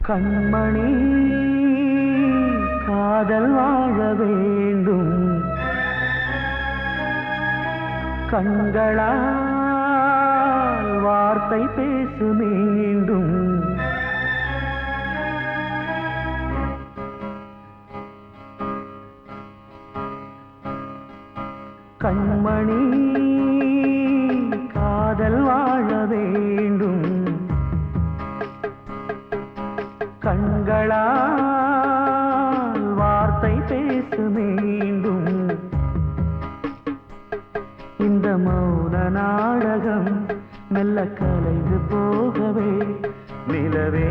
கண்மணி காதல் வாழ வேண்டும் கண்களால் வார்த்தை பேசு மீண்டும் கண்மணி காதல் வாழ வேண்டும் கண்களால் வார்த்தை பேசு மீண்டும் இந்த மௌன நாடகம் மெல்ல கலைந்து போகவே நிலவே